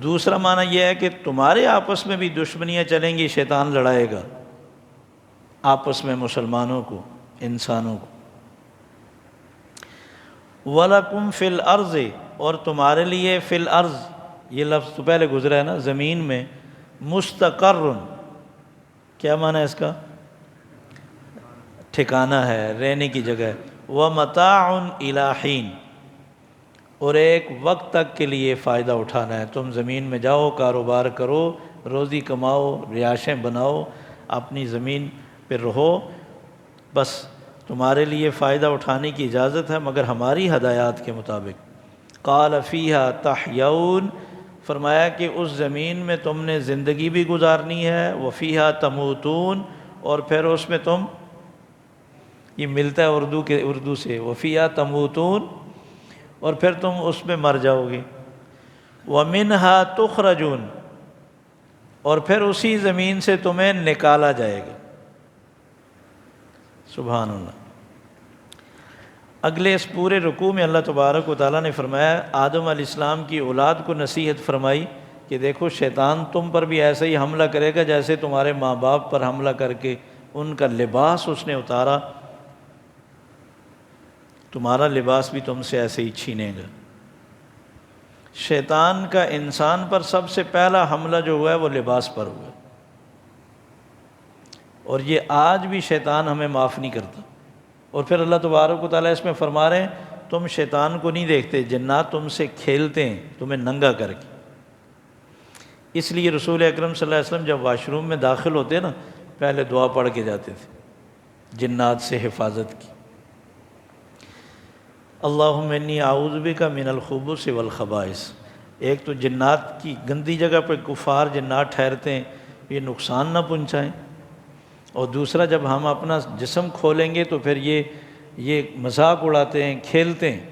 دوسرا معنی یہ ہے کہ تمہارے آپس میں بھی دشمنیاں چلیں گی، شیطان لڑائے گا آپس میں مسلمانوں کو، انسانوں کو۔ وَلَكُمْ فِي الْأَرْضِ، اور تمہارے لیے فی الارض، یہ لفظ تو پہلے گزرا ہے نا، زمین میں، مستقر، کیا معنی ہے اس کا؟ ٹھکانہ ہے، رہنے کی جگہ ہے۔ وَمَتَاعٌ إِلَىٰ حِينٍ، اور ایک وقت تک کے لیے فائدہ اٹھانا ہے۔ تم زمین میں جاؤ، کاروبار کرو، روزی کماؤ، رہائشیں بناؤ، اپنی زمین پہ رہو، بس تمہارے لیے فائدہ اٹھانے کی اجازت ہے مگر ہماری ہدایات کے مطابق۔ قال فیہا تحیون، فرمایا کہ اس زمین میں تم نے زندگی بھی گزارنی ہے، وفیہا تموتون، اور پھر اس میں تم، یہ ملتا ہے اردو سے، وفیہا تموتون، اور پھر تم اس میں مر جاؤ گے۔ ومنہا تخرجون، اور پھر اسی زمین سے تمہیں نکالا جائے گا۔ سبحان اللہ۔ اگلے اس پورے رکوع میں اللہ تبارک و تعالیٰ نے فرمایا، آدم علیہ السلام کی اولاد کو نصیحت فرمائی کہ دیکھو شیطان تم پر بھی ایسے ہی حملہ کرے گا جیسے تمہارے ماں باپ پر حملہ کر کے ان کا لباس اس نے اتارا، تمہارا لباس بھی تم سے ایسے ہی چھینے گا۔ شیطان کا انسان پر سب سے پہلا حملہ جو ہوا ہے وہ لباس پر ہوا ہے، اور یہ آج بھی شیطان ہمیں معاف نہیں کرتا۔ اور پھر اللہ تبارک و تعالیٰ اس میں فرما رہے ہیں تم شیطان کو نہیں دیکھتے، جنات تم سے کھیلتے ہیں تمہیں ننگا کر کے۔ اس لیے رسول اکرم صلی اللہ علیہ وسلم جب واش روم میں داخل ہوتے نا، پہلے دعا پڑھ کے جاتے تھے جنات سے حفاظت کی۔ اللہم انی اعوذ بک من الخبث والخبائث۔ ایک تو جنات کی گندی جگہ پہ کفار جنات ٹھہرتے ہیں، یہ نقصان نہ پہنچائیں، اور دوسرا جب ہم اپنا جسم کھولیں گے تو پھر یہ مذاق اڑاتے ہیں، کھیلتے ہیں۔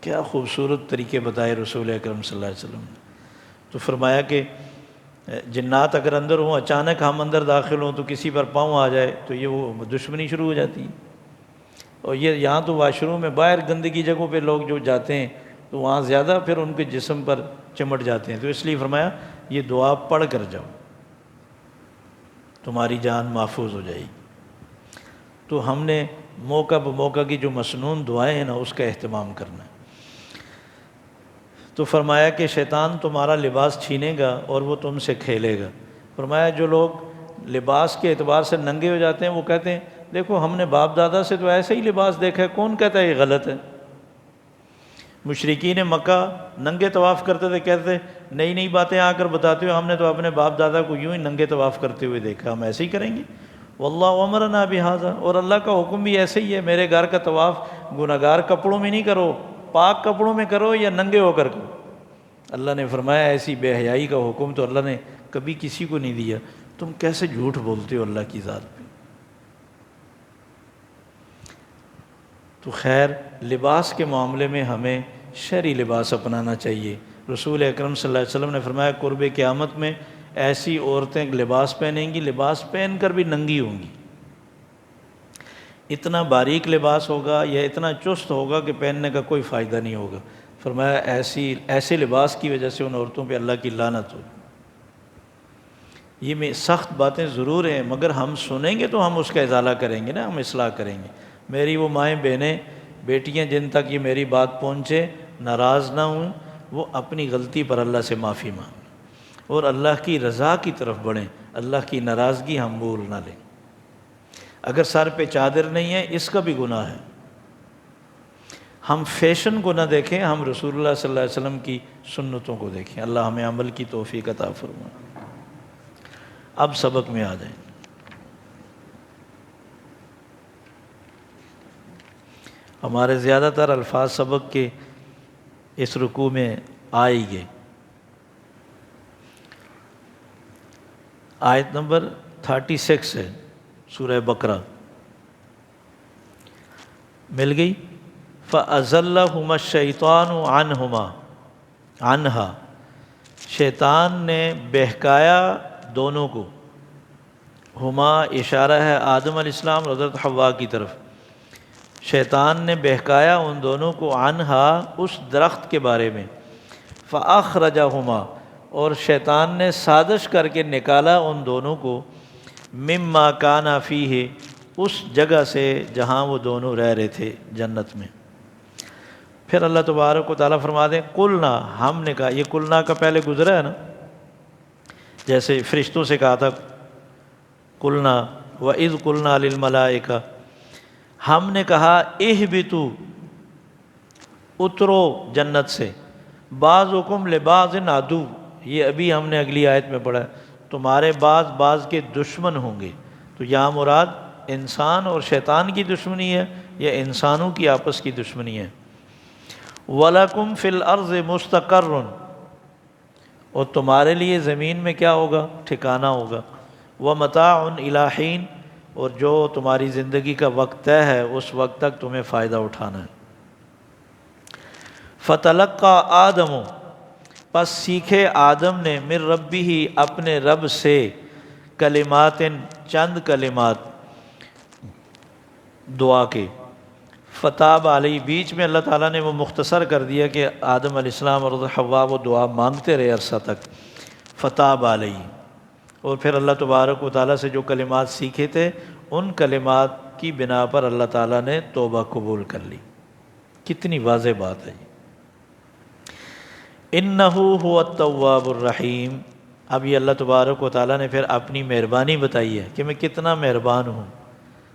کیا خوبصورت طریقے بتائے رسول اکرم صلی اللہ علیہ وسلم نے۔ تو فرمایا کہ جنات اگر اندر ہوں، اچانک ہم اندر داخل ہوں تو کسی پر پاؤں آ جائے تو یہ وہ دشمنی شروع ہو جاتی ہے۔ اور یہ یہاں تو واش روم میں باہر گندگی جگہوں پہ لوگ جو جاتے ہیں تو وہاں زیادہ پھر ان کے جسم پر چمٹ جاتے ہیں، تو اس لیے فرمایا یہ دعا پڑھ کر جاؤ، تمہاری جان محفوظ ہو جائے گی۔ تو ہم نے موقع بموقع کی جو مسنون دعائیں ہیں نا، اس کا اہتمام کرنا ہے۔ تو فرمایا کہ شیطان تمہارا لباس چھینے گا اور وہ تم سے کھیلے گا۔ فرمایا جو لوگ لباس کے اعتبار سے ننگے ہو جاتے ہیں وہ کہتے ہیں دیکھو ہم نے باپ دادا سے تو ایسے ہی لباس دیکھا ہے، کون کہتا ہے یہ غلط ہے؟ مشرکین مکہ ننگے طواف کرتے تھے، کہتے نئی نئی باتیں آ کر بتاتے ہوئے ہم نے تو اپنے باپ دادا کو یوں ہی ننگے طواف کرتے ہوئے دیکھا، ہم ایسے ہی کریں گے؟ واللہ امرنا بہذا، اور اللہ کا حکم بھی ایسے ہی ہے، میرے گھر کا طواف گناہگار کپڑوں میں نہیں کرو، پاک کپڑوں میں کرو یا ننگے ہو کر کرو۔ اللہ نے فرمایا ایسی بے حیائی کا حکم تو اللہ نے کبھی کسی کو نہیں دیا، تم کیسے جھوٹ بولتے ہو اللہ کی ذات پہ؟ تو خیر لباس کے معاملے میں ہمیں شرعی لباس اپنانا چاہیے۔ رسول اکرم صلی اللہ علیہ وسلم نے فرمایا قرب قیامت میں ایسی عورتیں لباس پہنیں گی، لباس پہن کر بھی ننگی ہوں گی، اتنا باریک لباس ہوگا یا اتنا چست ہوگا کہ پہننے کا کوئی فائدہ نہیں ہوگا۔ فرمایا ایسے لباس کی وجہ سے ان عورتوں پہ اللہ کی لعنت ہو۔ یہ میں سخت باتیں ضرور ہیں، مگر ہم سنیں گے تو ہم اس کا ازالہ کریں گے نا، ہم اصلاح کریں گے۔ میری وہ مائیں بہنیں بیٹیاں جن تک یہ میری بات پہنچے ناراض نہ ہوں، وہ اپنی غلطی پر اللہ سے معافی مانگیں اور اللہ کی رضا کی طرف بڑھیں، اللہ کی ناراضگی ہم بھول نہ لیں۔ اگر سر پہ چادر نہیں ہے اس کا بھی گناہ ہے۔ ہم فیشن کو نہ دیکھیں، ہم رسول اللہ صلی اللہ علیہ وسلم کی سنتوں کو دیکھیں۔ اللہ ہمیں عمل کی توفیق عطا فرمائے۔ اب سبق میں آ جائیں۔ ہمارے زیادہ تر الفاظ سبق کے اس رکوع میں آ ہی گئے۔ آیت نمبر 36 ہے سورہ بقرہ، مل گئی؟ فَأَزَلَّهُمَا الشَّيْطَانُ عَنْهَا، شیطان نے بہکایا دونوں کو۔ ہما اشارہ ہے آدم علیہ السلام اور حضرت حوا کی طرف۔ شیطان نے بہکایا ان دونوں کو، عنہا اس درخت کے بارے میں، فَأَخْرَجَهُمَا اور شیطان نے سازش کر کے نکالا ان دونوں کو، مما کانا فیہ اس جگہ سے جہاں وہ دونوں رہ رہے تھے جنت میں۔ پھر اللہ تبارک و تعالیٰ فرما دیں قلنا، ہم نے کہا، یہ قلنا کا پہلے گزرا ہے نا، جیسے فرشتوں سے کہا تھا قلنا وَإِذْ قُلْنَا لِلْمَلَائِكَةِ، ہم نے کہا اہبطوا اترو جنت سے، بعضکم لبعض عدو، یہ ابھی ہم نے اگلی آیت میں پڑھا ہے، تمہارے بعض کے دشمن ہوں گے۔ تو یہاں مراد انسان اور شیطان کی دشمنی ہے یا انسانوں کی آپس کی دشمنی ہے۔ وَلَكُمْ فِي الْأَرْضِ مُسْتَقَرٌّ، اور تمہارے لیے زمین میں کیا ہوگا؟ ٹھکانہ ہوگا۔ وَمَتَاعٌ إِلَىٰ حِينٍ، اور جو تمہاری زندگی کا وقت طے ہے اس وقت تک تمہیں فائدہ اٹھانا ہے۔ فَتَلَقَّىٰ آدَمُ، پس سیکھے آدم نے، من ربہ اپنے رب سے، کلمات چند کلمات دعا کے، فتاب علیہ، بیچ میں اللہ تعالیٰ نے وہ مختصر کر دیا کہ آدم علیہ السلام اور حوا وہ دعا مانگتے رہے عرصہ تک، فتاب علیہ، اور پھر اللہ تبارک و تعالیٰ سے جو کلمات سیکھے تھے ان کلمات کی بنا پر اللہ تعالیٰ نے توبہ قبول کر لی۔ کتنی واضح بات ہے یہ۔ اِنَّهُ هُوَ التَّوَّابُ الرَّحِيمُ، اب یہ اللہ تبارک و تعالیٰ نے پھر اپنی مہربانی بتائی ہے کہ میں کتنا مہربان ہوں،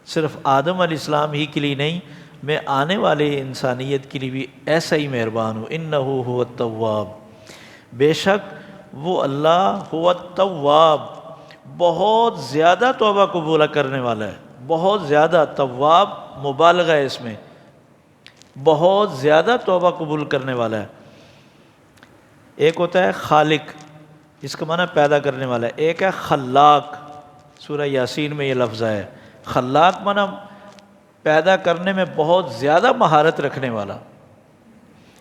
صرف آدم علیہ السلام ہی کے لیے نہیں، میں آنے والے انسانیت کے لیے بھی ایسا ہی مہربان ہوں۔ اِنَّهُ هُوَ التَّوَّابُ، بے شک وہ اللہ هُوَ التَّوَّابُ، بہت زیادہ توبہ قبول کرنے والا ہے، بہت زیادہ، تواب مبالغہ ہے اس میں، بہت زیادہ توبہ قبول کرنے والا ہے۔ ایک ہوتا ہے خالق، جس کا معنی پیدا کرنے والا ہے، ایک ہے خلاق، سورہ یاسین میں یہ لفظ ہے، خلاق معنی پیدا کرنے میں بہت زیادہ مہارت رکھنے والا،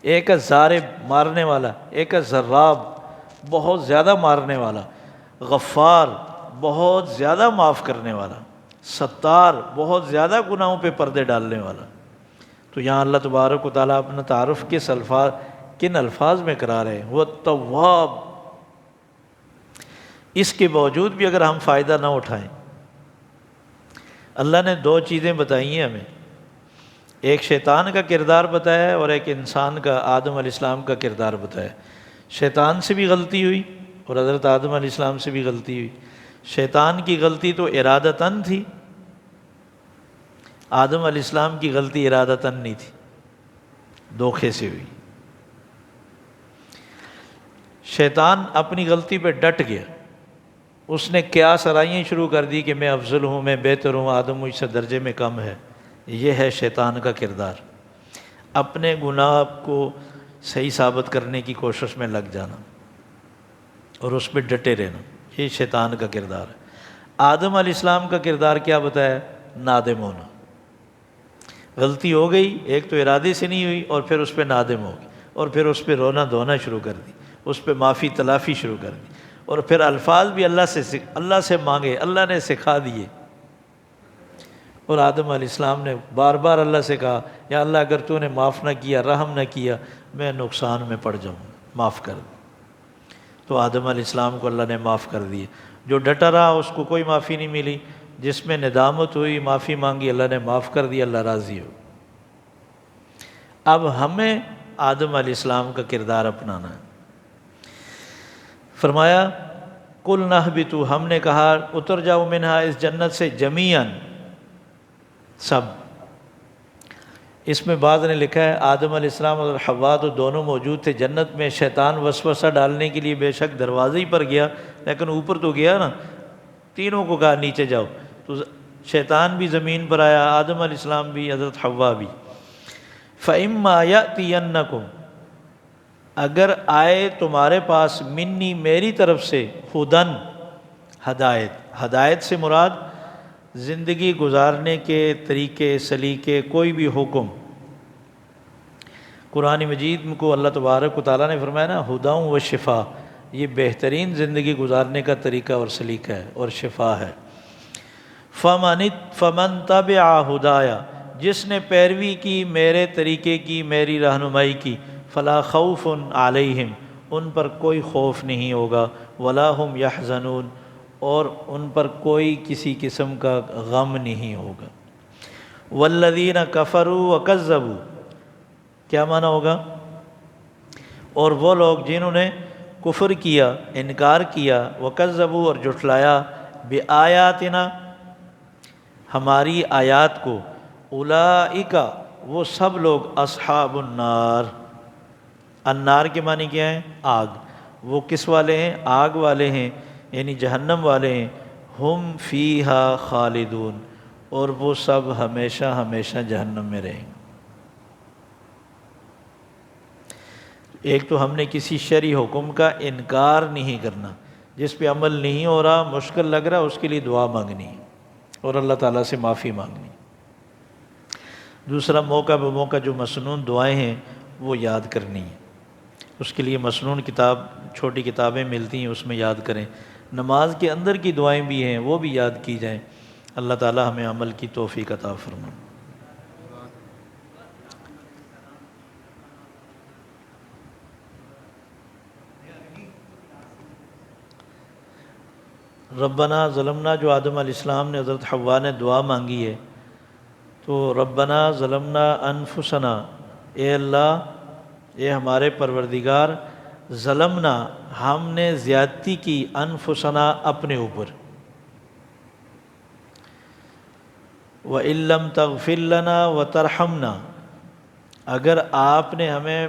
ایک ہے ضارب مارنے والا، ایک ہے ضراب بہت زیادہ مارنے والا، غفار بہت زیادہ معاف کرنے والا، ستار بہت زیادہ گناہوں پہ پردے ڈالنے والا۔ تو یہاں اللہ تبارک و تعالیٰ اپنا تعارف کن الفاظ میں کرا رہے ہیں؟ وہ تواب۔ اس کے باوجود بھی اگر ہم فائدہ نہ اٹھائیں، اللہ نے دو چیزیں بتائی ہیں ہمیں، ایک شیطان کا کردار بتایا ہے اور ایک انسان کا، آدم علیہ السلام کا کردار بتایا۔ شیطان سے بھی غلطی ہوئی اور حضرت آدم علیہ السلام سے بھی غلطی ہوئی۔ شیطان کی غلطی تو ارادتاً تھی، آدم علیہ السلام کی غلطی ارادتاً نہیں تھی، دھوکے سے ہوئی۔ شیطان اپنی غلطی پہ ڈٹ گیا، اس نے قیاس آرائیاں شروع کر دی کہ میں افضل ہوں، میں بہتر ہوں، آدم مجھ سے درجے میں کم ہے۔ یہ ہے شیطان کا کردار، اپنے گناہ کو صحیح ثابت کرنے کی کوشش میں لگ جانا اور اس پہ ڈٹے رہنا، یہ شیطان کا کردار ہے۔ آدم علیہ السلام کا کردار کیا بتایا؟ نادم ہونا، غلطی ہو گئی، ایک تو ارادے سے نہیں ہوئی اور پھر اس پہ نادم ہو گئی، اور پھر اس پہ رونا دھونا شروع کر دی، اس پہ معافی تلافی شروع کر دی، اور پھر الفاظ بھی اللہ سے مانگے، اللہ نے سکھا دیے۔ اور آدم علیہ السلام نے بار بار اللہ سے کہا، یا اللہ اگر تو نے معاف نہ کیا، رحم نہ کیا، میں نقصان میں پڑ جاؤں، معاف کر دے۔ تو آدم علیہ السلام کو اللہ نے معاف کر دیے۔ جو ڈٹا رہا اس کو کوئی معافی نہیں ملی، جس میں ندامت ہوئی، معافی مانگی، اللہ نے معاف کر دیا، اللہ راضی ہو۔ اب ہمیں آدم علیہ السلام کا کردار اپنانا ہے۔ فرمایا قُلْنَا اهْبِطُوا، ہم نے کہا اتر جاؤ منہا، اس جنت سے، جمیعاً، سب۔ اس میں بعض نے لکھا ہے آدم علیہ السلام اور حوا تو دونوں موجود تھے جنت میں، شیطان وسوسہ ڈالنے کے لیے بے شک دروازے ہی پر گیا، لیکن اوپر تو گیا نا، تینوں کو کہا نیچے جاؤ، تو شیطان بھی زمین پر آیا، آدم علیہ السلام بھی، حضرت حوا بھی۔ فَإِمَّا يَأْتِيَنَّكُمْ، اگر آئے تمہارے پاس، منی، میری طرف سے، ہدن، ہدایت، ہدایت سے مراد زندگی گزارنے کے طریقے، سلیقے، کوئی بھی حکم۔ قرآن مجید کو اللہ تبارک و تعالیٰ نے فرمایا نا، ہدیٰ و شفا، یہ بہترین زندگی گزارنے کا طریقہ اور سلیقہ ہے اور شفا ہے۔ فَمَن تَبِعَ ہدایا، جس نے پیروی کی میرے طریقے کی، میری رہنمائی کی، فلا خوف علیہم، ان پر کوئی خوف نہیں ہوگا، ولا ہم یحزنون، اور ان پر کوئی کسی قسم کا غم نہیں ہوگا۔ والذین کفروا وکذبوا، کیا معنی ہوگا؟ اور وہ لوگ جنہوں نے کفر کیا، انکار کیا، وکذبوا، اور جھٹلایا، بآیاتنا، ہماری آیات کو، اولئک، وہ سب لوگ، اصحاب النار، النار کے معنی کیا ہے؟ آگ۔ وہ کس والے ہیں؟ آگ والے ہیں، یعنی جہنم والے ہیں۔ ہم فیہا خالدون، اور وہ سب ہمیشہ ہمیشہ جہنم میں رہیں گے۔ ایک تو ہم نے کسی شرعی حکم کا انکار نہیں کرنا، جس پہ عمل نہیں ہو رہا، مشکل لگ رہا، اس کے لیے دعا مانگنی ہے اور اللہ تعالیٰ سے معافی مانگنی۔ دوسرا، موقع بہ موقع جو مسنون دعائیں ہیں وہ یاد کرنی ہیں، اس کے لیے مسنون کتاب، چھوٹی کتابیں ملتی ہیں، اس میں یاد کریں۔ نماز کے اندر کی دعائیں بھی ہیں، وہ بھی یاد کی جائیں۔ اللہ تعالیٰ ہمیں عمل کی توفیق عطا فرمائے۔ ربنا ظلمنا، جو آدم علیہ السلام نے حضرت حوا نے دعا مانگی ہے، تو ربنا ظلمنا انفسنا، اے اللہ، اے ہمارے پروردگار، ظلمنا، ہم نے زیادتی کی، انفسنا، اپنے اوپر، وَإِن لَّمْ تَغْفِرْ لَنَا وَتَرْحَمْنَا، اگر آپ نے ہمیں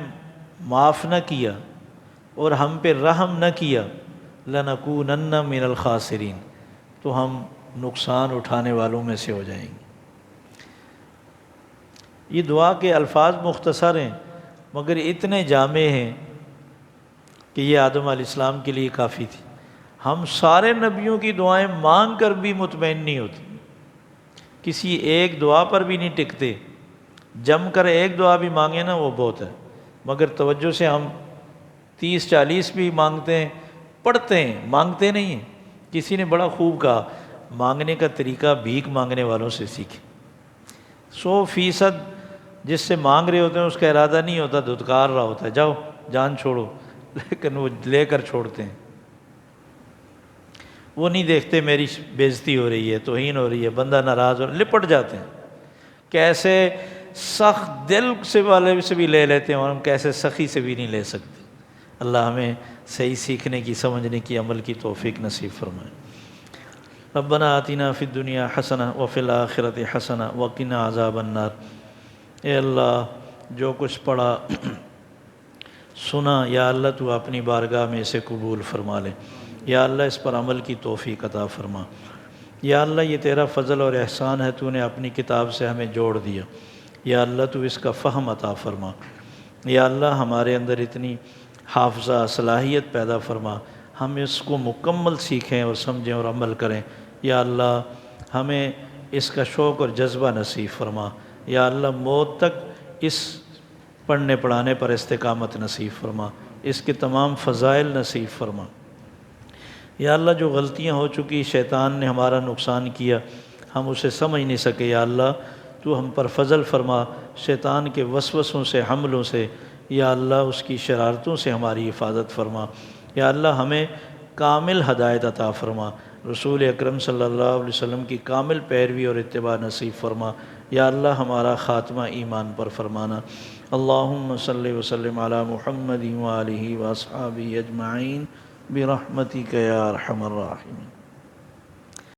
معاف نہ کیا اور ہم پہ رحم نہ کیا، لَنَكُونَنَّ مِنَ الْخَاسِرِينَ، تو ہم نقصان اٹھانے والوں میں سے ہو جائیں گے۔ یہ دعا کے الفاظ مختصر ہیں مگر اتنے جامع ہیں کہ یہ آدم علیہ السلام کے لیے کافی تھی۔ ہم سارے نبیوں کی دعائیں مانگ کر بھی مطمئن نہیں ہوتے، کسی ایک دعا پر بھی نہیں ٹکتے۔ جم کر ایک دعا بھی مانگے نا وہ بہت ہے، مگر توجہ سے ہم 30-40 بھی مانگتے ہیں، پڑھتے ہیں، مانگتے نہیں ہیں۔ کسی نے بڑا خوب کہا، مانگنے کا طریقہ بھیک مانگنے والوں سے سیکھیں۔ 100% جس سے مانگ رہے ہوتے ہیں اس کا ارادہ نہیں ہوتا، دھتکار رہا ہوتا ہے، جاؤ جان چھوڑو، لیکن وہ لے کر چھوڑتے ہیں۔ وہ نہیں دیکھتے میری بےزتی ہو رہی ہے، توہین ہو رہی ہے، بندہ ناراض ہو رہا ہے، لپٹ جاتے ہیں۔ کیسے سخت دل سے والے سے بھی لے لیتے ہیں اور ہم کیسے سخی سے بھی نہیں لے سکتے۔ اللہ ہمیں صحیح سیکھنے کی، سمجھنے کی، عمل کی توفیق نصیب فرمائے۔ ربنا آتنا فی الدنیا حسنہ وفی الآخرۃ حسنہ وقنا عذاب النار۔ اے اللہ، جو کچھ پڑھا سنا، یا اللہ تو اپنی بارگاہ میں اسے قبول فرما لے، یا اللہ اس پر عمل کی توفیق عطا فرما، یا اللہ یہ تیرا فضل اور احسان ہے، تو نے اپنی کتاب سے ہمیں جوڑ دیا، یا اللہ تو اس کا فہم عطا فرما، یا اللہ ہمارے اندر اتنی حافظہ صلاحیت پیدا فرما، ہم اس کو مکمل سیکھیں اور سمجھیں اور عمل کریں، یا اللہ ہمیں اس کا شوق اور جذبہ نصیب فرما، یا اللہ موت تک اس پڑھنے پڑھانے پر استقامت نصیب فرما، اس کے تمام فضائل نصیب فرما، یا اللہ جو غلطیاں ہو چکی، شیطان نے ہمارا نقصان کیا، ہم اسے سمجھ نہیں سکے، یا اللہ تو ہم پر فضل فرما، شیطان کے وسوسوں سے، حملوں سے، یا اللہ اس کی شرارتوں سے ہماری حفاظت فرما، یا اللہ ہمیں کامل ہدایت عطا فرما، رسول اکرم صلی اللہ علیہ وسلم کی کامل پیروی اور اتباع نصیب فرما، یا اللہ ہمارا خاتمہ ایمان پر فرمانا۔ اللہم صلی وسلم علی محمد وآلہ واصحابہ اجمعین برحمتک یا ارحم الراحمین۔